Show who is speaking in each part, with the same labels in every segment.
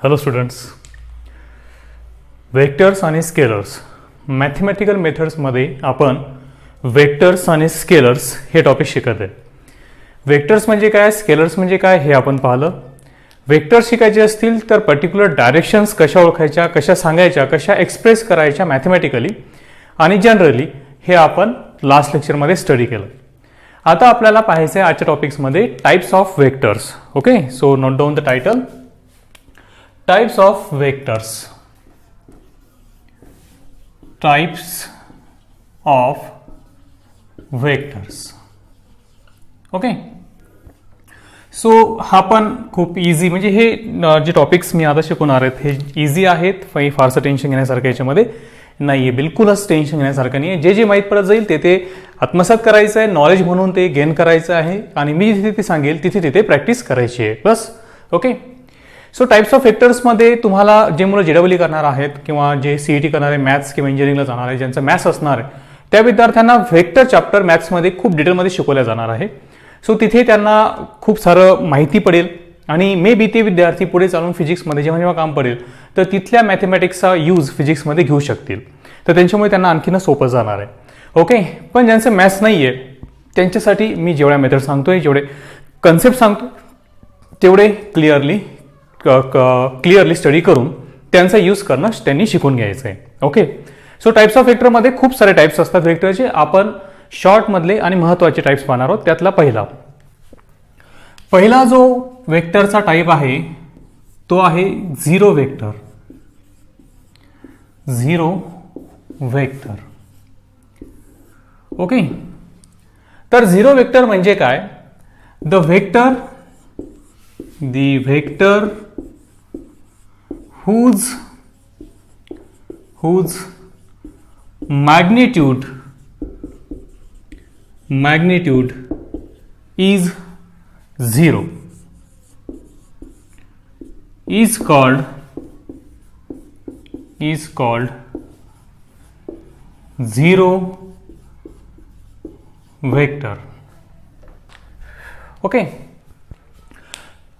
Speaker 1: Hello students, vectors आणि scalars mathematical मेथड्समध्ये आपण vectors आणि स्केलर्स हे टॉपिक शिकत आहे. वेक्टर्स म्हणजे काय, स्केलर्स म्हणजे काय हे आपण पाहिलं. वेक्टर्स शिकायचे असतील तर पर्टिक्युलर डायरेक्शन्स कशा ओळखायच्या, कशा सांगायच्या, कशा एक्सप्रेस करायच्या मॅथमॅटिकली आणि जनरली हे आपण लास्ट लेक्चरमध्ये स्टडी केलं. आता आपल्याला पाहायचं आहे आजच्या टॉपिक्समध्ये types of vectors. Okay, so note down the title. Types of vectors. Types of vectors. Okay, so हा पण खूप इझी, म्हणजे हे जे टॉपिक्स मी आता शिकवणार आहेत हे इझी आहेत, काही फारसं टेन्शन घेण्यासारखं याच्यामध्ये नाही आहे, बिलकुलच टेन्शन घेण्यासारखं नाही आहे. जे जे माहीत पडत जाईल ते आत्मसात करायचं आहे, नॉलेज म्हणून ते गेन करायचं आहे आणि मी जिथे ते सांगेल तिथे प्रॅक्टिस करायची आहे बस. ओके, सो टाइप्स ऑफ वेक्टर्समध्ये तुम्हाला जे मुलं JEE करणार आहेत किंवा जे CET करणार आहे, मॅथ्स किंवा इंजिनिअरिंगला जाणार आहे, ज्यांचं मॅथ्स असणार आहे त्या विद्यार्थ्यांना वेक्टर चॅप्टर मॅथ्समध्ये खूप डिटेलमध्ये शिकवल्या जाणार आहे. सो तिथे त्यांना खूप सारं माहिती पडेल आणि मे बी ते विद्यार्थी पुढे चालून फिजिक्समध्ये जेव्हा काम पडेल तर तिथल्या मॅथमॅटिक्सचा यूज फिजिक्समध्ये घेऊ शकतील, तर त्यांच्यामुळे त्यांना आणखीन सोपं जाणार आहे. ओके, पण ज्यांचं मॅथ्स नाही आहे त्यांच्यासाठी मी जेवढ्या मेथड सांगतोय, जेवढे कन्सेप्ट सांगतो तेवढे क्लिअरली स्टडी करून त्यांचा यूज करणं त्यांनी शिकून घ्यायचं आहे. ओके, सो टाइप्स ऑफ वेक्टरमध्ये खूप सारे टाइप्स असतात वेक्टरचे. आपण शॉर्टमधले आणि महत्त्वाचे टाइप्स पाहणार आहोत. त्यातला पहिला जो वेक्टरचा टाइप आहे तो आहे zero vector. Zero vector. Okay, तर झिरो वेक्टर म्हणजे काय? The vector whose magnitude is zero is called zero vector. Okay,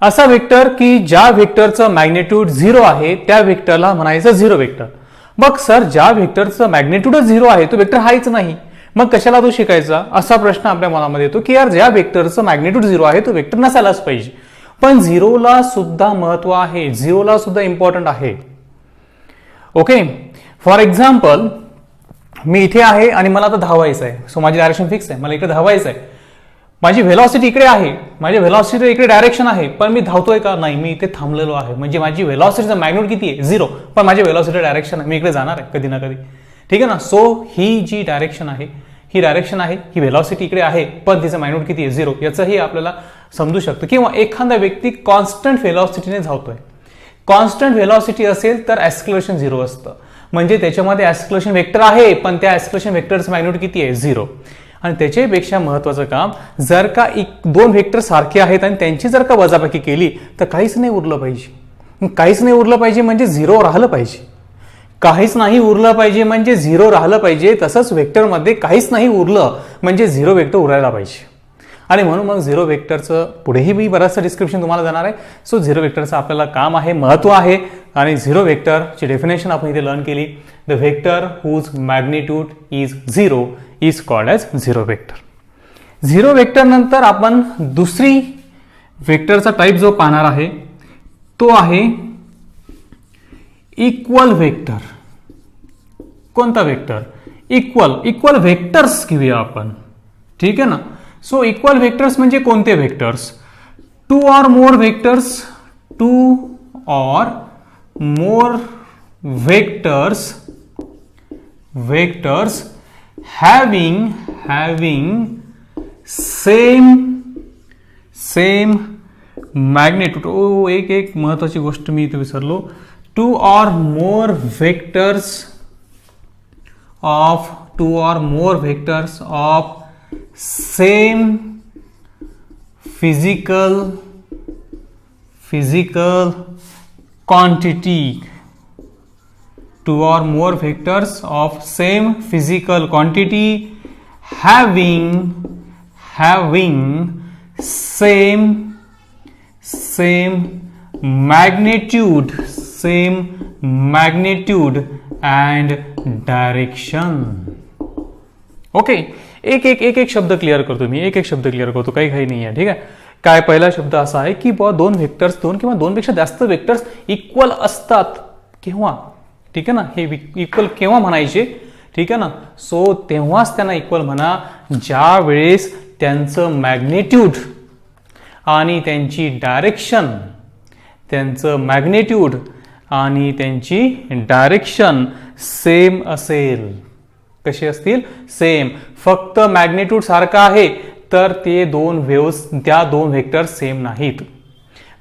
Speaker 1: असा वेक्टर की ज्या वेक्टरचं मॅग्निट्यूड 0 आहे त्या वेक्टरला म्हणायचं झिरो वेक्टर. मग सर, ज्या वेक्टरचं मॅग्निट्यूडच 0 आहे तो वेक्टर हाच नाही, मग कशाला तो शिकायचा, असा प्रश्न आपल्या मनामध्ये येतो की यार ज्या वेक्टरचं मॅग्निट्यूड 0 आहे तो वेक्टर नसायलाच पाहिजे. पण झिरोला सुद्धा महत्व आहे, झिरोला सुद्धा इम्पॉर्टंट आहे. ओके, फॉर एक्झाम्पल मी इथे आहे आणि मला आता धावायचं आहे. सो माझी डायरेक्शन फिक्स आहे, मला इकडे धावायचं आहे. माझी व्हेलॉसिटी इकडे आहे, माझ्या व्हेलॉसिटी इकडे डायरेक्शन आहे, पण मी धावतोय का? नाही, मी इथे थांबलेलो आहे. म्हणजे माझी व्हेलॉसिटीचा मॅग्निट्यूड किती आहे? 0, पण माझी व्हेलॉसिटी डायरेक्शन आहे, मी इकडे जाणार आहे कधी ना कधी. ठीक आहे ना. सो ही जी डायरेक्शन आहे ही व्हेलॉसिटी इकडे आहे, पण तिचं मॅग्निट्यूड किती आहे? 0. याचंही आपल्याला समजू शकतं. किंवा एखादा व्यक्ती कॉन्स्टंट व्हेलॉसिटीने धावतोय. कॉन्स्टंट व्हेलॉसिटी असेल तर ॲक्सिलरेशन 0 असतं, म्हणजे त्याच्यामध्ये ॲक्सिलरेशन वेक्टर आहे पण त्या ॲक्सिलरेशन वेक्टरचं मॅग्निट्यूड किती आहे? 0. आणि त्याच्यापेक्षा महत्वाचं काम, जर का दोन व्हेक्टर सारखे आहेत आणि त्यांची जर का वजाबाकी केली तर काहीच नाही उरलं पाहिजे. काहीच नाही उरलं पाहिजे म्हणजे 0 राहिलं पाहिजे. काहीच नाही उरलं पाहिजे म्हणजे 0 राहिलं पाहिजे. तसंच वेक्टरमध्ये काहीच नाही उरलं म्हणजे 0 वेक्टर उरायला पाहिजे. आणि म्हणून मग झिरो वेक्टरचं पुढेही मी बरंचसं डिस्क्रिप्शन तुम्हाला देणार आहे. सो झिरो वेक्टरचं आपल्याला काम आहे, महत्व आहे. आणि झिरो वेक्टरची डेफिनेशन आपण इथे लर्न केली. The vector whose magnitude is 0 is called as zero vector. Zero vector नंतर आपण दुसरी वेक्टरचा टाईप जो पाहणार आहे तो आहे इक्वल वेक्टर. कोणता वेक्टर? इक्वल वेक्टर्स घेऊया आपण. ठीक आहे ना. सो इक्वल वेक्टर्स म्हणजे कोणते vectors? To or more vectors having same magnitude. एक महत्वाची गोष्ट मी इथे विसरलो. two or more vectors of same physical quantity. 2 or more vectors of same physical quantity having same magnitude, same magnitude and direction. Okay, एक एक एक एक शब्द क्लिअर करतो मी, एक एक शब्द क्लिअर करतो, काही काही नाही आहे. ठीक आहे. काय पहिला शब्द असा आहे की बुवा दोन व्हेक्टर्स, दोन किंवा दोनपेक्षा जास्त व्हेक्टर्स इक्वल असतात केव्हा. ठीक आहे ना, हे इक्वल केव्हा म्हणायचे. ठीक आहे ना, सो तेव्हाच त्यांना इक्वल म्हणा ज्या वेळेस त्यांचं मॅग्नेट्यूड आणि त्यांची डायरेक्शन, त्यांचं मॅग्नेट्यूड आणि त्यांची डायरेक्शन सेम असेल. कसे असतील? सेम. फक्त मॅग्नेट्यूड सारखा आहे तर ते दोन वेव्स, त्या दोन व्हेक्टर सेम नाहीत.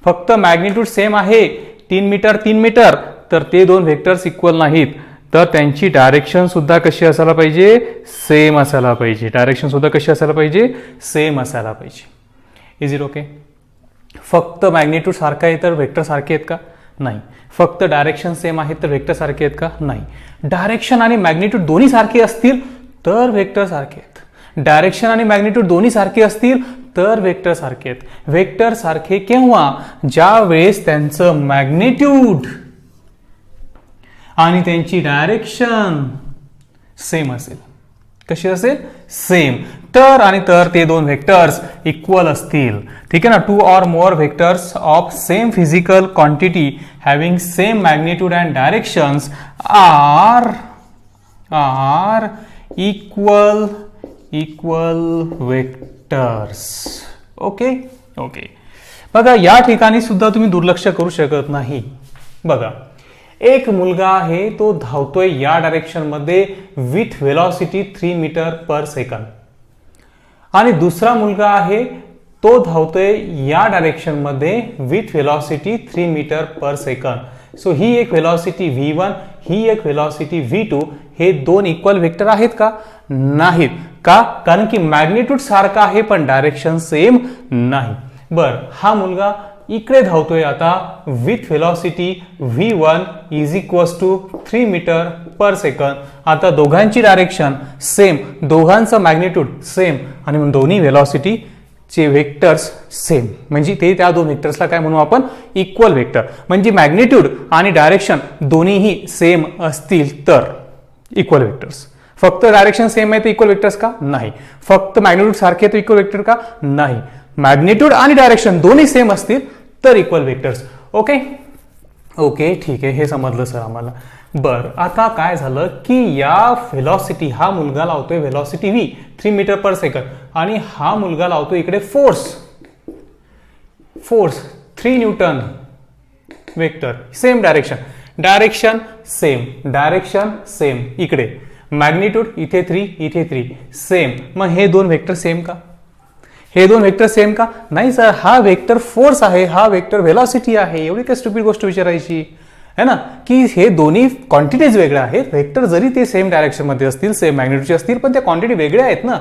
Speaker 1: फक्त मॅग्नेट्यूड सेम आहे 3 मीटर 3 मीटर तर ते दोन व्हेक्टर्स इक्वल नाहीत. तर त्यांची डायरेक्शन सुद्धा कशी असायला पाहिजे? सेम असायला पाहिजे. डायरेक्शन सुद्धा कशी असायला पाहिजे? सेम असायला पाहिजे. Is it okay? फक्त मॅग्नेट्यूड सारखा आहे तर व्हेक्टर सारखे आहेत का? नाही. फक्त डायरेक्शन सेम आहेत तर व्हेक्टर सारखे आहेत का? नाही. डायरेक्शन आणि मॅग्नेट्यूड दोन्ही सारखे असतील तर व्हेक्टर सारखे आहेत. डायरेक्शन आणि मॅग्नेट्यूड दोन्ही सारखे असतील तर व्हेक्टर सारखे आहेत. व्हेक्टर सारखे केव्हा? ज्या वेळेस त्यांचं मॅग्नेट्यूड आणि त्यांची डायरेक्शन सेम असेल. कशी असेल? सेम. तर आणि तर ते दोन व्हेक्टर्स इक्वल असतील. ठीक आहे ना. 2 or more vectors of same physical quantity having same magnitude and directions are equal vectors. Okay okay. बघा या ठिकाणी सुद्धा तुम्ही दुर्लक्ष करू शकत नाही. बघा एक मुलगा आहे, तो धावतोय या डायरेक्शन मध्ये with velocity 3 metre per second आणि दुसरा मुलगा आहे, तो धावतोय या डायरेक्शन मध्ये with velocity 3 metre per second. So ही एक व्हेलॉसिटी v1, ही एक व्हेलॉसिटी v2. हे दोन इक्वल व्हेक्टर आहेत का? नाहीत. का? कारण की मॅग्नेट्यूड सारखा आहे पण डायरेक्शन सेम नाही. बर, हा मुलगा इकडे धावतोय आता with velocity v1 is equals to 3 metre per second. आता दोघांची डायरेक्शन सेम, दोघांचं मॅग्नेट्यूड सेम आणि मग दोन्ही व्हेलॉसिटी चे व्हेक्टर्स सेम. म्हणजे ते त्या दोन व्हेक्टर्सला काय म्हणू आपण? Equal vector. म्हणजे मॅग्नेट्यूड आणि डायरेक्शन दोन्हीही सेम असतील तर इक्वल व्हेक्टर्स. फक्त डायरेक्शन सेम आहे तर इक्वल व्हेक्टर्स का? नाही. फक्त मॅग्नेट्यूड सारखे तर इक्वल व्हेक्टर का? नाही. मॅग्नेट्यूड आणि डायरेक्शन दोन्ही सेम असतील तर इक्वल व्हेक्टर्स. ओके ओके, ठीक आहे, हे समजलं सर आम्हाला. बर, आता काय झालं की या व्हेलॉसिटी, हा मुलगा लावतोय velocity v 3 metre per second आणि हा मुलगा लावतोय इकडे force 3 Newton. Vector same direction, direction same. इकडे मॅग्निट्यूड इथे 3 इथे 3 सेम. मग हे दोन वेक्टर सेम का? हे दोन वेक्टर सेम का? नाही सर, हा वेक्टर फोर्स आहे, हा वेक्टर व्हेलॉसिटी आहे. एवढी काय स्टुपिड गोष्ट विचारायची है ना, की हे दोन्ही क्वांटिटीज वेगळ्या आहेत. वेक्टर जरी ते सेम डायरेक्शन मध्ये असतील, सेम मॅग्निट्यूडचे असतील, पण त्या क्वांटिटी वेगळ्या आहेत ना.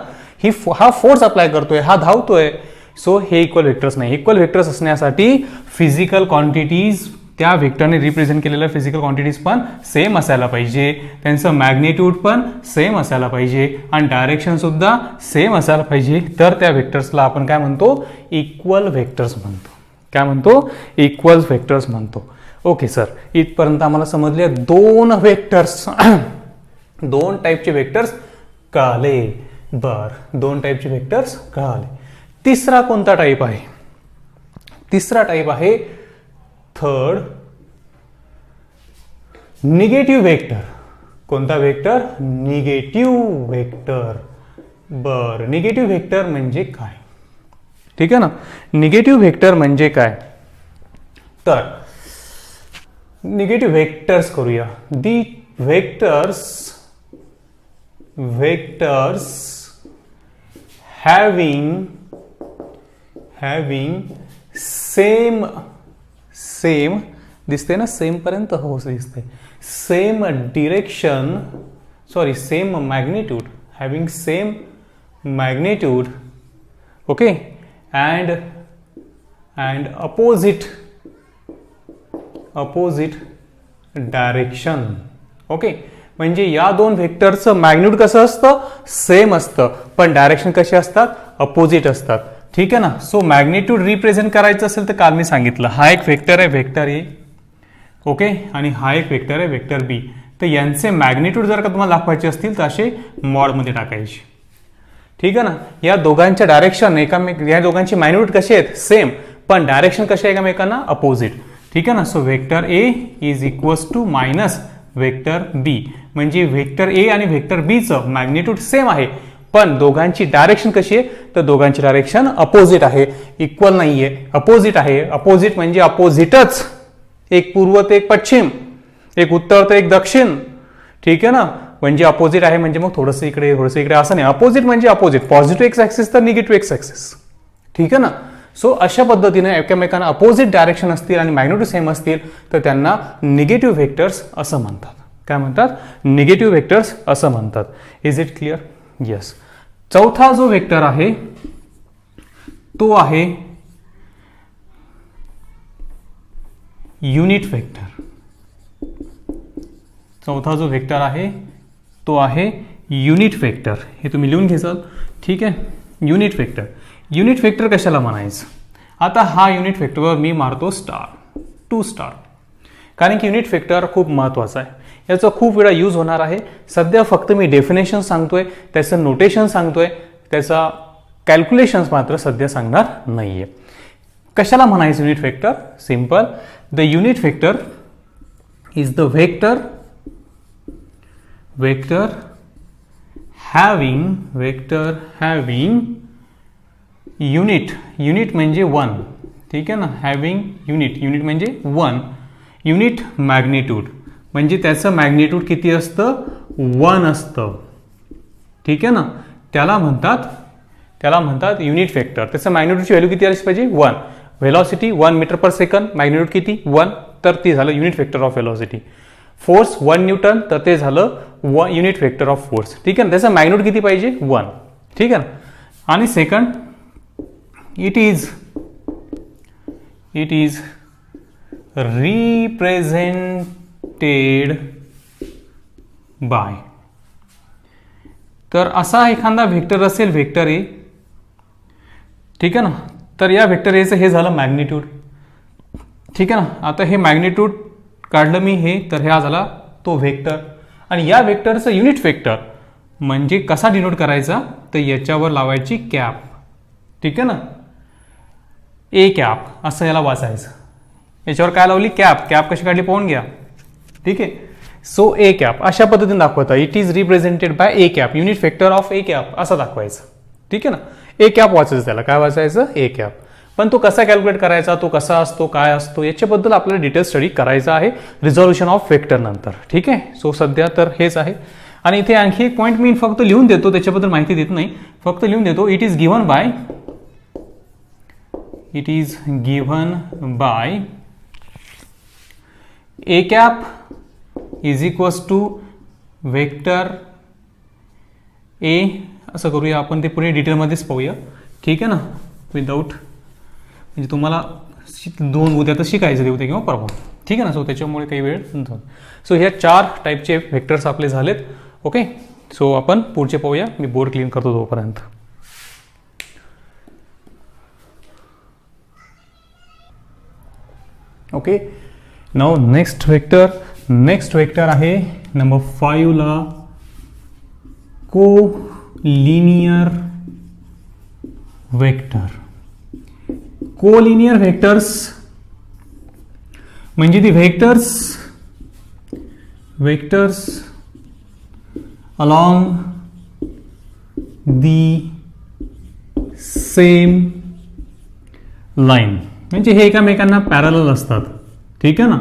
Speaker 1: हा फोर्स अप्लाय करतोय, हा धावतोय. सो हे इक्वल वेक्टर्स नाही. इक्वल वेक्टर्स असण्यासाठी फिजिकल क्वांटिटीज, त्या वेक्टरने रिप्रेझेंट केलेल्या फिजिकल क्वांटिटीज पण सेम असायला पाहिजे, त्यांचं मॅग्निट्यूड पण सेम असायला पाहिजे आणि डायरेक्शन सुद्धा सेम असायला पाहिजे. तर त्या वेक्टर्सला आपण काय म्हणतो? इक्वल वेक्टर्स म्हणतो. काय म्हणतो? इक्वल वेक्टर्स म्हणतो. ओके सर, इथपर्यंत आम्हाला समजले दोन वेक्टर्स दोन टाईपचे वेक्टर्स कळाले. बर, दोन टाईपचे वेक्टर्स कळाले. तिसरा कोणता टाईप आहे? तिसरा टाईप आहे थर्ड, निगेटिव्ह वेक्टर. कोणता वेक्टर? Negative vector. बर, निगेटिव्ह वेक्टर म्हणजे काय? ठीक आहे ना. निगेटिव्ह वेक्टर म्हणजे काय? तर निगेटिव्ह वेक्टर्स करूया. दी वेक्टर्स having सेम दिसते ना, सेम पर्यंत हो दिसते. Same direction, sorry same magnitude, having same magnitude. Okay, and opposite direction. Okay, म्हणजे या दोन व्हेक्टरचं मॅग्निट्यूड कसं असतं? सेम असतं, पण डायरेक्शन कसे असतात? अपोजिट असतात. ठीक आहे ना. सो मॅग्निट्यूड रिप्रेझेंट करायचं असेल तर काल मी सांगितलं हा एक वेक्टर आहे वेक्टर ए, ओके, आणि हा एक वेक्टर आहे वेक्टर बी. तर यांचे मॅग्निट्यूड जर का तुम्हाला दाखवायचे असतील तर असे मॉडमध्ये टाकायचे. ठीक आहे ना. या दोघांच्या डायरेक्शन या दोघांची मॅग्निट्यूड कशी आहेत सेम, पण डायरेक्शन कशी आहे एकमेकांना अपोजिट. ठीक आहे ना. So vector A is equals to minus vector B, म्हणजे वेक्टर ए आणि वेक्टर बीचं मॅग्निट्यूड सेम आहे, पण दोघांची डायरेक्शन कशी आहे तर दोघांची डायरेक्शन अपोजिट आहे, इक्वल नाहीये, अपोजिट आहे. अपोजिट म्हणजे अपोजिटच, एक पूर्व तर एक पश्चिम, एक उत्तर तर एक दक्षिण. ठीक आहे ना. म्हणजे अपोजिट आहे म्हणजे मग थोडंसं इकडे असं नाही. अपोजिट म्हणजे अपोजिट, पॉझिटिव्ह एक्स ऍक्सिस तर निगेटिव्ह एक्स ऍक्सिस. ठीक आहे ना. सो अशा पद्धतीने एकमेकांना अपोजिट डायरेक्शन असतील आणि मॅग्निट्यूड सेम असतील तर त्यांना निगेटिव्ह व्हेक्टर्स असं म्हणतात. काय म्हणतात? निगेटिव्ह व्हेक्टर्स असं म्हणतात. Is it clear? येस. चौथा जो वेक्टर आहे तो आहे युनिट वेक्टर. चौथा जो वेक्टर आहे तो आहे युनिट वेक्टर. हे तुम्ही लिहून घ्याल. ठीक आहे. Unit vector. युनिट वेक्टर कशाला म्हणायचं? आता हा युनिट वेक्टरवर मी मारतो स्टार, 2 स्टार, कारण की युनिट वेक्टर खूप महत्त्वाचा आहे. याचा खूप वेळा यूज होणार आहे. सध्या फक्त मी डेफिनेशन सांगतोय, त्याचं नोटेशन सांगतोय, त्याचा कॅल्क्युलेशन्स मात्र सध्या सांगणार नाहीये. कशाला म्हणायचं unit vector? Simple. The unit vector is the vector having unit म्हणजे 1. ठीक आहे ना. हॅव्हिंग युनिट म्हणजे 1 युनिट मॅग्निट्यूड, म्हणजे त्याचं मॅग्निट्यूड किती असतं? 1 असतं. ठीक आहे ना. त्याला म्हणतात युनिट वेक्टर. त्याचं मॅग्निट्यूडची व्हॅल्यू किती असली पाहिजे? 1. Velocity 1 metre per second, magnitude किती? 1, तर ते झालं unit vector of velocity. Force 1 Newton, तर ते झालं युनिट वेक्टर ऑफ फोर्स. ठीक आहे ना. त्याचं मॅग्निट्यूड किती पाहिजे? 1. ठीक आहे ना. आणि second, it is represented by. तर असा एखादा व्हेक्टर असेल व्हेक्टर ए. ठीक आहे ना. तर या व्हेक्टर एचं हे झालं मॅग्निट्यूड. ठीक आहे ना. आता हे मॅग्निट्यूड काढलं मी हे, तर हा झाला तो व्हेक्टर. आणि या व्हेक्टरचं युनिट वेक्टर म्हणजे कसा डिनोट करायचा तर याच्यावर लावायची कॅप. ठीक आहे ना. ए कॅप असं याला वाचायचं. याच्यावर काय लावली? कॅप कशी काढली पाहून घ्या. ठीक आहे. सो ए कॅप अशा पद्धतीने दाखवता. It is represented by A cap, unit vector of A cap असं दाखवायचं. ठीक आहे ना. ए कॅप वाचायचं. त्याला काय वाचायचं? A cap. पण तो कसा कॅल्क्युलेट करायचा, तो कसा असतो, काय असतो, याच्याबद्दल आपल्याला डिटेल स्टडी करायचा आहे रिझॉल्युशन ऑफ वेक्टर नंतर. ठीक आहे. सो सध्या तर हेच आहे. आणि इथे आणखी एक पॉईंट मी फक्त लिहून देतो, त्याच्याबद्दल माहिती देत नाही, फक्त लिहून देतो. It is given by A cap is equals to vector A. असं करूया आपण, ते पुढे डिटेलमध्येच पाहूया. ठीक आहे ना. विदाऊट म्हणजे तुम्हाला 2 उद्या तर शिकायचं उद्या किंवा परवा. ठीक आहे ना. सो त्याच्यामुळे काही वेळ. सो ह्या 4 टाईपचे व्हेक्टर्स आपले झालेत. ओके. सो आपण पुढचे पाहूया. मी बोर्ड क्लीन करतो तोपर्यंत. ओके. नाउ नेक्स्ट वेक्टर आहे नंबर 5 ला कोलिनियर वेक्टर. कोलिनियर व्हेक्टर्स म्हणजे ती vectors along the same line, म्हणजे हे एकमेकांना पॅरलल असतात. ठीक आहे ना.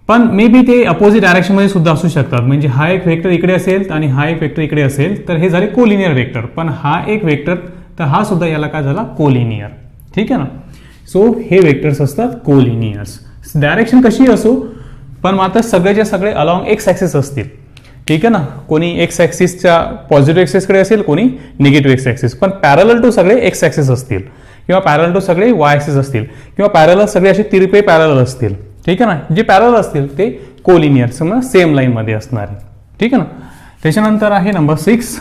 Speaker 1: पण मे बी ते अपोजिट डायरेक्शनमध्ये सुद्धा असू शकतात. म्हणजे हा एक वेक्टर इकडे असेल आणि हा एक वेक्टर इकडे असेल तर हे झाले कोलिनियर वेक्टर. पण हा एक वेक्टर तर हा सुद्धा याला काय झाला? कोलिनियर. ठीक आहे ना. सो हे वेक्टर्स असतात कोलिनियर्स. डायरेक्शन कशी असो पण मात्र सगळेच्या सगळे अलॉंग एक्स ऍक्सिस असतील. ठीक आहे ना. कोणी एक्स ऍक्सिसच्या पॉझिटिव्ह एक्सिसकडे असेल, कोणी निगेटिव्ह एक्स ऍक्सिस, पण पॅरलल टू सगळे एक्स ऍक्सिस असतील किंवा पॅरलल टू सगळे वाय ऍक्सिस असतील किंवा पॅरलल सगळे असे तिरपे पॅरलल असतील. ठीक आहे ना. जे पॅरलल असतील ते कोलिनियर, सेम लाईन मध्ये असणार. ठीक आहे ना. त्याच्यानंतर आहे number 6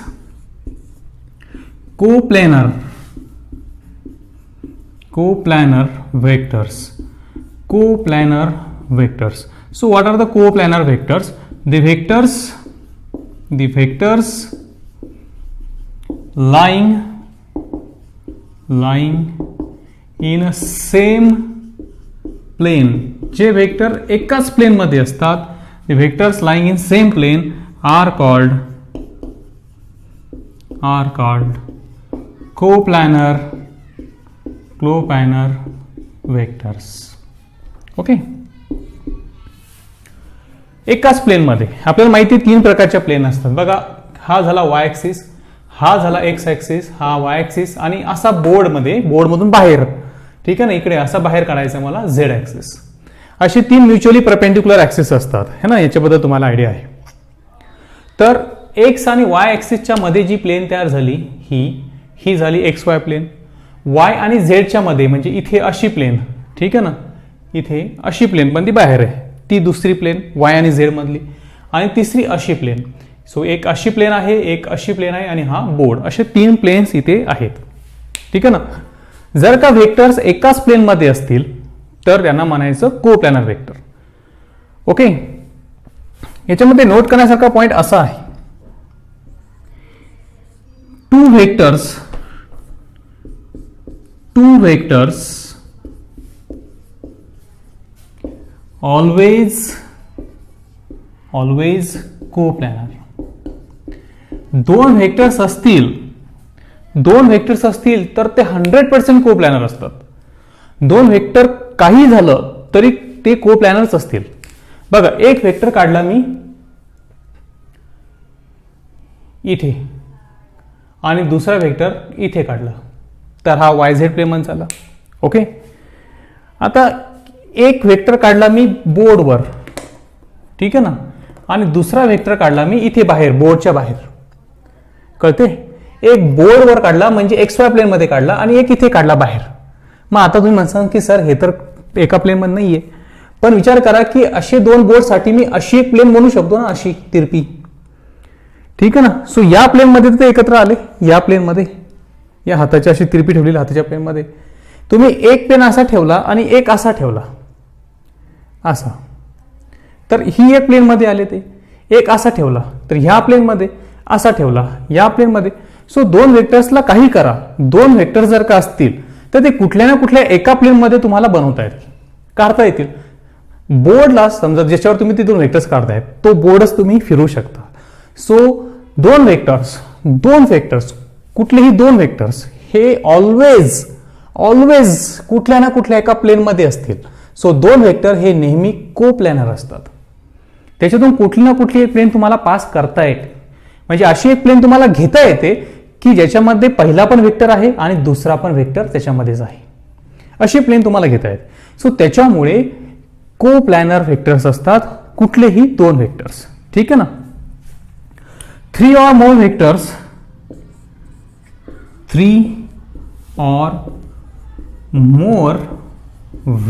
Speaker 1: coplanar coplanar vectors. Coplanar vectors. So what are the coplanar vectors? The vectors lying in a same plane. जे वेक्टर एकाच प्लेन मध्ये असतात, the vectors lying in same plane are called coplanar vectors. Okay, एकाच plain मध्ये आपल्याला माहिती 3 प्रकारच्या plain असतात बघा. हा झाला वाय ऍक्सिस, हा झाला एक्स ऍक्सिस, हा वाय ऍक्सिस, आणि असा बोर्डमधून बाहेर, ठीक आहे ना, इकडे असा बाहेर काढायचा मला झेड ऍक्सिस. अशी 3 म्युच्युअली परपेंडिक्युलर ऍक्सिस असतात है ना, याच्याबद्दल तुम्हाला आयडिया आहे. तर एक्स आणि वाय ऍक्सिसच्या मध्ये जी प्लेन तयार झाली ही झाली एक्स वाय प्लेन. वाय आणि झेडच्या मध्ये म्हणजे इथे अशी प्लेन, ठीक आहे ना, इथे अशी प्लेन पण ती बाहेर आहे, ती दुसरी प्लेन वाय आणि झेड मधली, आणि तिसरी अशी प्लेन. सो एक अशी प्लेन आहे, एक अशी प्लेन आहे, आणि हा बोर्ड, असे 3 प्लेन्स इथे आहेत, ठीक आहे ना. जर का व्हेक्टर्स एकाच प्लेन मध्ये असतील तर त्यांना म्हणायचं कोप्लॅनर व्हेक्टर. ओके, याच्यामध्ये नोट करण्यासारखा पॉइंट असा आहे, टू व्हेक्टर्स ऑलवेज कोप्लॅनर. दोन व्हेक्टर्स असतील तर ते 100% कोप्लॅनर असतात. दोन व्हेक्टर काही झालं तरी ते कोप्लॅनर्स असतील. बघा, एक व्हेक्टर काढला मी इथे आणि दुसरा व्हेक्टर इथे काढला, तर हा वाय झेड प्लेन झाला. ओके, आता एक व्हेक्टर काढला मी बोर्डवर, ठीक आहे ना, आणि दुसरा व्हेक्टर काढला मी इथे बाहेर, बोर्डच्या बाहेर, कळते. एक बोर्डवर काढला म्हणजे एक्स वाय प्लेन मध्ये काढला, आणि एक इथे काढला बाहेर. मग आता तुम्ही म्हणसाल की सर हे तर एका प्लेन मध्ये नाहीये, पण विचार करा की असे 2 बोर्डसाठी मी अशी एक प्लेन बनवू शकतो ना, अशी तिरपी, ठीक आहे ना. सो या प्लेन मध्ये ते एकत्र आले, या प्लेन मध्ये, या हाताची अशी तिरपी ठेवली हाताच्या प्लेन मध्ये. तुम्ही एक प्लेन असा ठेवला आणि एक असा ठेवला, असा, तर ही एक प्लेन मध्ये आले. ते एक असा ठेवला तर ह्या प्लेन मध्ये, असा ठेवला या प्लेन मध्ये. सो 2 व्हेक्टर्सला काही करा, 2 व्हेक्टर जर का असतील तर ते कुठल्या ना कुठल्या एका प्लेन मध्ये तुम्हाला बनवता येतील, काढता येतील. बोर्डला समजा ज्याच्यावर तुम्ही ते 2 व्हेक्टर्स काढतायत तो बोर्डच तुम्ही फिरवू शकता. सो 2 व्हेक्टर्स कुठलेही 2 व्हेक्टर्स हे ऑलवेज कुठल्या ना कुठल्या एका प्लेन मध्ये असतील. सो 2 व्हेक्टर हे नेहमी कोप्लॅनर असतात. त्याच्यातून कुठली ना कुठली एक प्लेन तुम्हाला पास करता येते, म्हणजे अशी एक प्लेन तुम्हाला घेता येते की ज्याच्यामध्ये पहिला पण व्हेक्टर आहे आणि दुसरा पण व्हेक्टर त्याच्यामध्येच आहे, अशी प्लेन तुम्हाला घेता येते. सो त्याच्यामुळे कोप्लॅनर व्हेक्टर्स असतात कुठलेही 2 व्हेक्टर्स, ठीक आहे ना. 3 or more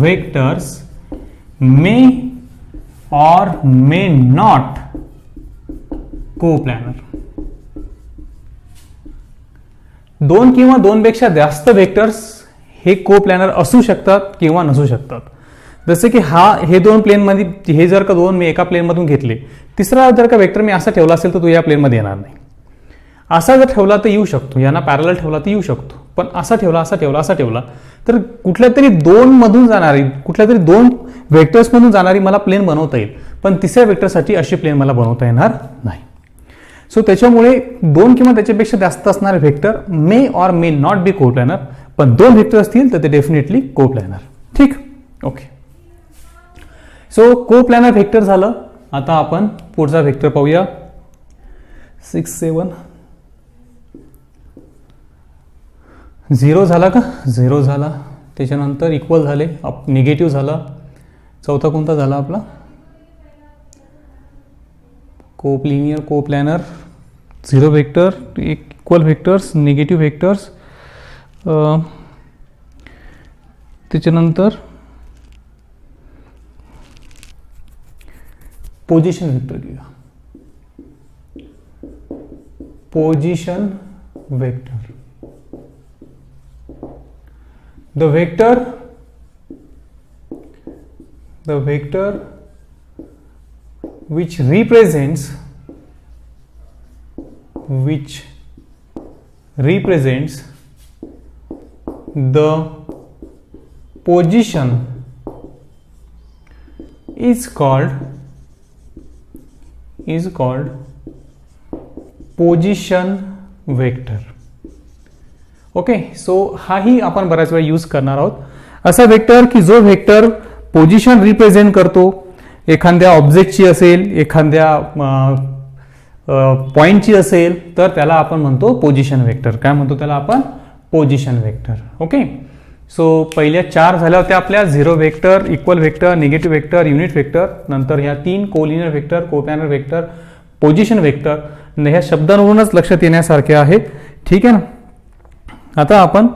Speaker 1: vectors may or may not coplanar. 2 किंवा 2 पेक्षा जास्त व्हेक्टर्स हे कोप्लॅनर असू शकतात किंवा नसू शकतात. जसे की हे 2 प्लेन मध्ये, हे जर का 2 मी एका प्लेन मधून घेतले, तिसरा जर का वेक्टर मी असा ठेवला असेल तर तो या प्लेन मध्ये येणार नाही. असा जर ठेवला तर येऊ शकतो, यांना पॅरलल ठेवला तर येऊ शकतो, पण असा ठेवला तर कुठल्या तरी 2 मधून जाणारी, कुठल्या तरी 2 व्हेक्टर्स मधून जाणारी मला प्लेन बनवता येईल, पण तिसऱ्या व्हेक्टरसाठी अशी प्लेन मला बनवता येणार नाही. सो त्याच्यामुळे 2 किंवा त्याच्यापेक्षा जास्त असणारे vector may or may not be coplanar, पण 2 व्हेक्टर असतील तर ते डेफिनेटली कोप्लॅनर. ठीक, ओके. सो कोप्लॅनर व्हेक्टर झालं. आता आपण पुढचा व्हेक्टर पाहूया. 6 7 0 झाला का? 0 झाला. त्याच्यानंतर इक्वल झाले, निगेटिव्ह झाला. चौथा कोणता झाला आपला? Collinear, coplanar, 0 vector, equal vectors, negative vectors. त्याच्यानंतर पोझिशन व्हेक्टर घेऊया. Position vector. the vector which represents the position is called position vector. Okay, so हाही आपण बऱ्याच वेळा यूज करणार आहोत. असा वेक्टर की जो वेक्टर पोझिशन रिप्रेझेंट करतो, एखाद्या ऑब्जेक्टची असेल, एखाद्या पॉइंटची असेल, तर त्याला आपण म्हणतो पोझिशन वेक्टर. काय म्हणतो त्याला आपण? Position vector. ओके, सो पहिल्या 4 झाल्या होत्या आपल्या: zero vector, equal vector, negative vector, unit vector. नंतर ह्या 3 collinear vector, coplanar vector, position vector. ह्या शब्दांवरूनच लक्षात येण्यासारखे आहेत. ठीक आहे ना. आता आपण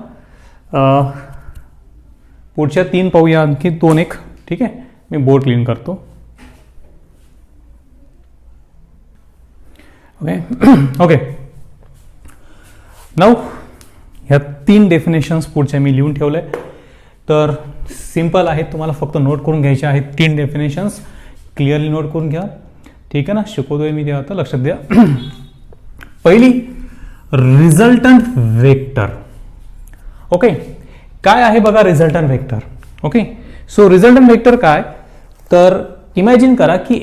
Speaker 1: पुढच्या 3 पाहूया, आणखी 2 एक. ठीक आहे, मी बोर्ड क्लीन करतो. ओके ओके, नाऊ ह्या 3 डेफिनेशन्स पुढच्या मी लिहून ठेवले. तर सिंपल आहेत, तुम्हाला फक्त नोट करून घ्यायचे आहेत. 3 डेफिनेशन्स क्लिअरली नोट करून घ्या. ठीक आहे ना. शिकवतोय मी ते आता, लक्षात द्या. पहिली, रिझल्टंट वेक्टर. ओके, काय आहे बघा resultant vector. Okay, so resultant vector काय, तर इमॅजिन करा की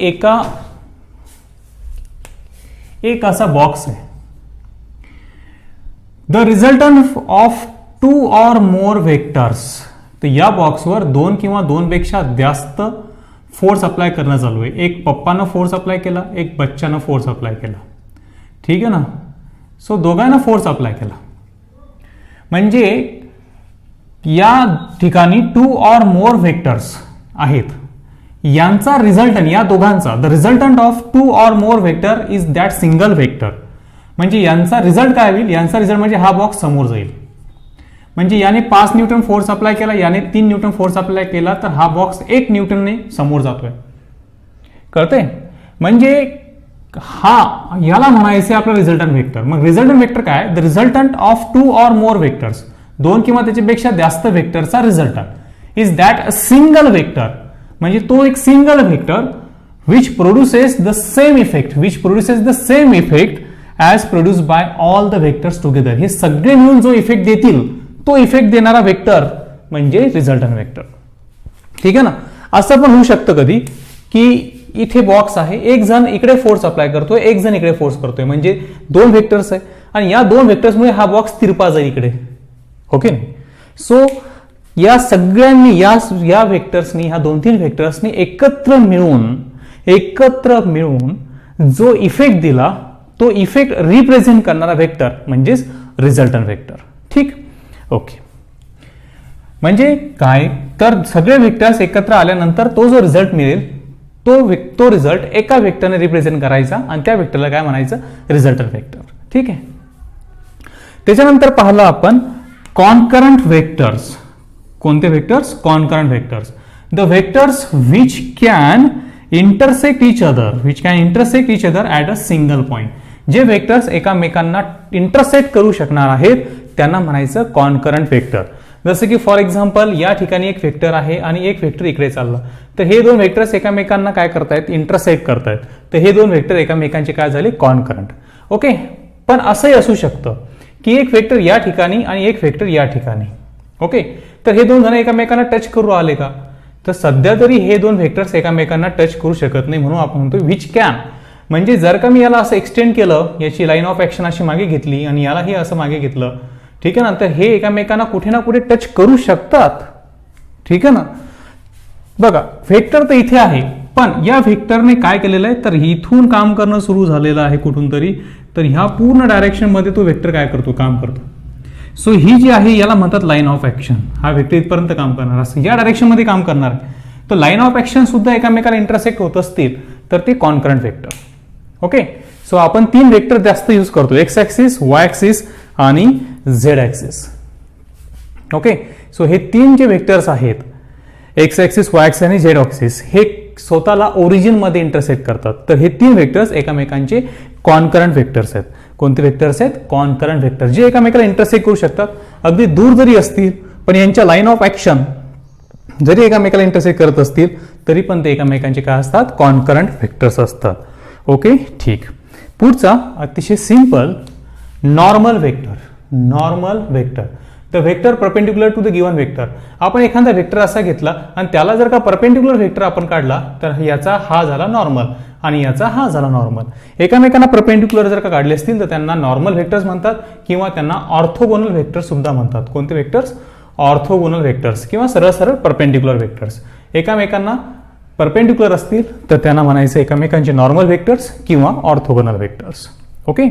Speaker 1: एक असा बॉक्स आहे. The resultant of 2 or more vectors. तर या बॉक्सवर 2 किंवा 2 पेक्षा जास्त फोर्स अप्लाय करणं चालू आहे. एक पप्पानं फोर्स अप्लाय केला, एक बच्चानं फोर्स अप्लाय केला. ठीक आहे ना. सो दोघांना फोर्स अप्लाय केला, म्हणजे या ठिकाणी 2 or more वेक्टर्स आहेत. यांचा रिझल्टंट, या दोघांचा, the resultant of 2 or more vector is that single vector. म्हणजे यांचा रिझल्ट काय होईल? यांचा रिझल्ट म्हणजे हा बॉक्स समोर जाईल. म्हणजे याने 5 न्यूटन फोर्स अप्लाय केला, याने 3 न्यूटन फोर्स अप्लाय केला, तर हा बॉक्स 1 न्यूटनने समोर जातोय. कळतंय? म्हणजे हा याला म्हणायचे आपला रिझल्टंट वेक्टर. मग रिझल्टंट वेक्टर काय? The resultant of 2 or more vectors, 2 किंवा त्याच्यापेक्षा जास्त वेक्टरचा resultant is that a single vector. म्हणजे तो एक single vector which produces the same effect as produce by all the vectors together. हे सगळे मिळून जो इफेक्ट देतील, तो इफेक्ट देणारा वेक्टर म्हणजे रिझल्टंट वेक्टर. ठीक आहे ना. असं पण होऊ शकतं कधी की इथे बॉक्स आहे, एक जण इकडे फोर्स अप्लाय करतोय, एक जण इकडे फोर्स करतोय, म्हणजे 2 वेक्टर्स आहे आणि या 2 वेक्टर्समुळे हा बॉक्स तिरपा जाईल इकडे. ओके, सो या सगळ्यांनी या वेक्टर्सनी, ह्या 2-3 वेक्टर्सनी एकत्र मिळून जो इफेक्ट दिला, तो इफेक्ट रिप्रेझेंट करणारा वेक्टर म्हणजेच रिझल्टंट वेक्टर. ठीक. ओके, म्हणजे काय, तर सगळे वेक्टर्स एकत्र आल्यानंतर तो जो रिझल्ट मिळेल, तो रिझल्ट एका वेक्टरने रिप्रेझेंट करायचा आणि त्या वेक्टरला काय म्हणायचं? Resultant vector. ठीक आहे. त्याच्यानंतर पाहिलं आपण कॉन्करंट वेक्टर्स. कोणते vectors? Concurrent vectors. The vectors which can intersect each other at a single point. जे वेक्टर्स एकमेकांना इंटरसेक्ट करू शकणार आहेत त्यांना म्हणायचं कॉन्करंट वेक्टर. जसं की फॉर एक्झाम्पल, या ठिकाणी एक वेक्टर आहे आणि एक वेक्टर इकडे चालला, तर हे 2 वेक्टर्स एकमेकांना काय करतायत? इंटरसेक्ट करतायत. तर हे 2 वेक्टर एकमेकांचे काय झाले? कॉन्करंट. ओके, पण असंही असू शकतं की एक वेक्टर या ठिकाणी आणि एक वेक्टर या ठिकाणी. ओके, तर हे 2 जण एकमेकांना टच करू आले का? तर सध्या तरी हे 2 वेक्टर्स एकमेकांना टच करू शकत नाही, म्हणून आपण म्हणतो विच कॅन. म्हणजे जर का मी याला असं एक्सटेंड केलं, याची लाईन ऑफ ऍक्शन अशी मागे घेतली आणि यालाही असं मागे घेतलं, ठीक आहे ना, तर हे एकमेकांना कुठे ना कुठे टच करू शकतात. ठीक आहे ना. बघा, वेक्टर तर इथे आहे, पण या वेक्टरने काय केलेलं आहे, तर इथून काम करणं सुरू झालेलं आहे कुठून तरी, तर ह्या पूर्ण डायरेक्शन मध्ये तो वेक्टर काय करतो? काम करतो. सो ही जी आहे याला म्हणतात लाईन ऑफ ऍक्शन. हा वेक्टर इथपर्यंत काम करणार, असं या डायरेक्शन मध्ये काम करणार आहे. तर लाईन ऑफ ऍक्शन सुद्धा एकमेकाला इंटरसेक्ट होत असतील तर ते कॉन्करंट वेक्टर. ओके, सो आपण 3 वेक्टर जास्त यूज करतो: एक्स ऍक्सिस, वाय ऍक्सिस आणि झेड ऍक्सिस. ओके, सो हे 3 जे वेक्टर्स आहेत, एक्स ऍक्सिस, वाय ऍक्सिस आणि झेड ऍक्सिस, हे स्वतःला ओरिजिन मध्ये इंटरसेक्ट करतात. तर हे 3 वेक्टर्स एकमेकांचे कॉन्करंट वेक्टर्स आहेत. कोणते वेक्टर्स आहेत? कॉन्करंट वेक्टर, जे एकमेकाला इंटरसेक्ट करू शकतात. अगदी दूर जरी असतील पण यांच्या लाईन ऑफ ऍक्शन जरी एकमेकाला इंटरसेक्ट करत असतील तरी पण ते एकमेकांचे काय असतात, कॉन्करंट व्हेक्टर्स असतात. ओके, ठीक. पुढचा अतिशय simple, normal vector. Normal vector, the vector perpendicular to the given vector. आपण एखादा व्हेक्टर असा घेतला आणि त्याला जर का परपेंडिक्युलर व्हेक्टर आपण काढला तर याचा हा झाला नॉर्मल आणि याचा हा झाला नॉर्मल. एकमेकांना परपेंडिक्युलर जर का काढले असतील तर त्यांना नॉर्मल व्हेक्टर्स म्हणतात किंवा त्यांना ऑर्थोगोनल व्हेक्टर्स सुद्धा म्हणतात. कोणते व्हेक्टर्स? ऑर्थोगोनल व्हेक्टर्स किंवा सरळ सरळ परपेंडिक्युलर व्हेक्टर्स. एकमेकांना परपेंडिक्युलर असतील तर त्यांना म्हणायचं एकमेकांचे नॉर्मल व्हेक्टर्स किंवा ऑर्थोगोनल व्हेक्टर्स. ओके,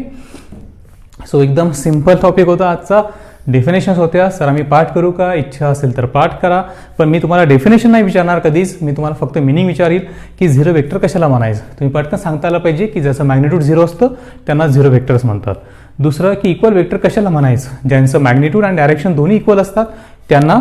Speaker 1: सो एकदम सिंपल टॉपिक होता आजचा. डेफिनेशन्स होत्या. सर आम्ही पाठ करू का? इच्छा असेल तर पाठ करा, पण मी तुम्हाला डेफिनेशन नाही विचारणार कधीच. मी तुम्हाला फक्त मिनिंग विचारील की झिरो व्हेक्टर कशाला म्हणायचं. तुम्ही पटकन सांगता आलं पाहिजे की ज्याचं मॅग्निट्यूड झिरो असतं त्यांना झिरो व्हेक्टर्स म्हणतात. दुसरं की इक्वल व्हेक्टर कशाला म्हणायचं, ज्यांचं मॅग्निट्यूड आणि डायरेक्शन दोन्ही इक्वल असतात त्यांना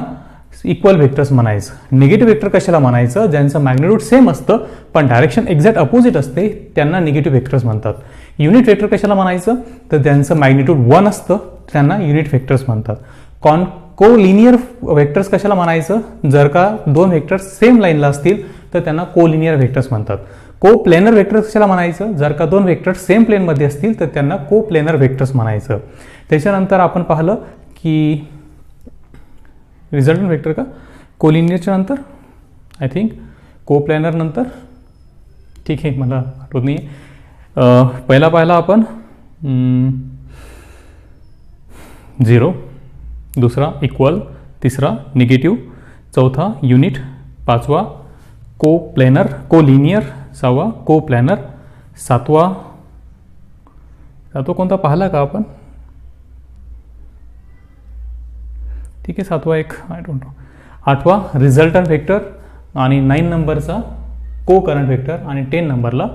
Speaker 1: इक्वल व्हेक्टर्स म्हणायचं. निगेटिव्ह व्हेक्टर कशाला म्हणायचं, ज्यांचं मॅग्निट्यूड सेम असतं पण डायरेक्शन एक्झॅक्ट अपोजिट असते त्यांना निगेटिव्ह व्हेक्टर्स म्हणतात. युनिट व्हेक्टर कशाला म्हणायचं, तर ज्यांचं मॅग्निट्यूड 1 असतं त्यांना युनिट व्हेक्टर्स म्हणतात. कोलिनियर व्हेक्टर्स कशाला म्हणायचं, जर का दोन व्हेक्टर्स सेम लाईनला असतील तर त्यांना कोलिनियर व्हेक्टर्स म्हणतात. को प्लेनर व्हेक्टर्स कशाला म्हणायचं, जर का दोन व्हेक्टर्स सेम प्लेनमध्ये असतील तर त्यांना को प्लेनर व्हेक्टर्स म्हणायचं. त्याच्यानंतर आपण पाहिलं की रिझल्टंट व्हेक्टर का कोलिनियरच्या नंतर आय थिंक को प्लॅनर नंतर, ठीक आहे मला आठवत नाही. पहिला पाहिला आपण झिरो, दुसरा इक्वल, तिसरा निगेटिव्ह, चौथा युनिट, पाचवा को प्लॅनर कोलिनियर, सहावा को प्लॅनर, सातवा कोणता पाहिला का आपण, ठीक आहे सातवा एक आय डोंट नो. आठवा रिझल्टंट व्हेक्टर आणि 9 नंबरचा को करंट व्हेक्टर आणि 10 नंबरला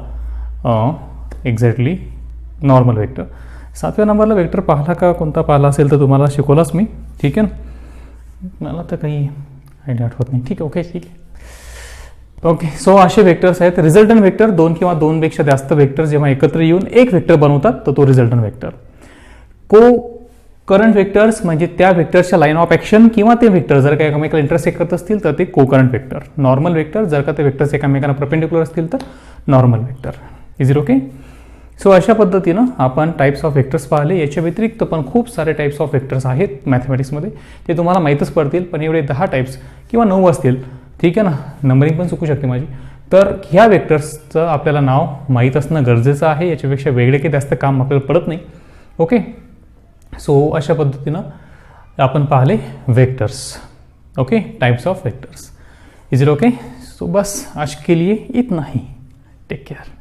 Speaker 1: एक्झॅक्टली नॉर्मल व्हेक्टर. 7व्या नंबरला व्हेक्टर पाहिला का, कोणता पाहिला असेल तर तुम्हाला शिकवलाच मी, ठीक आहे ना. मला तर काही आयडिया आठवत नाही. ठीक आहे, ओके ठीक आहे. ओके, सो असे व्हेक्टर्स आहेत. रिझल्टंट व्हेक्टर 2 किंवा 2 पेक्षा जास्त व्हेक्टर जेव्हा एकत्र येऊन एक व्हेक्टर बनवतात तर तो रिझल्टंट व्हेक्टर. को करंट व्हेक्टर्स म्हणजे त्या व्हेक्टरच्या लाईन ऑफ ऍक्शन किंवा ते व्हेक्टर जर का एकमेकाला इंटरसेक्ट करत असतील तर ते को करंट व्हेक्टर. नॉर्मल व्हेक्टर जर का ते व्हेक्टर्स एकमेकांना परपेंडिक्युलर असतील तर normal vector. Is it okay? So अशा पद्धतीनं आपण टाइप्स ऑफ व्हेक्टर्स पाहिले. याच्या व्यतिरिक्त पण खूप सारे टाइप्स ऑफ व्हेक्टर्स आहेत मॅथमॅटिक्समध्ये, ते तुम्हाला माहीतच पडतील. पण एवढे 10 टाइप्स किंवा 9 असतील, ठीक आहे ना, नंबरिंग पण चुकू शकते माझी. तर ह्या व्हेक्टर्सचं आपल्याला नाव माहीत असणं गरजेचं आहे. याच्यापेक्षा वेगळे काही जास्त काम आपल्याला पडत नाही. ओके, सो अशा पद्धतीनं आपण पाहिले vectors. Okay, types of vectors. Is it okay? So बस आज के लिए इतना ही. Take care.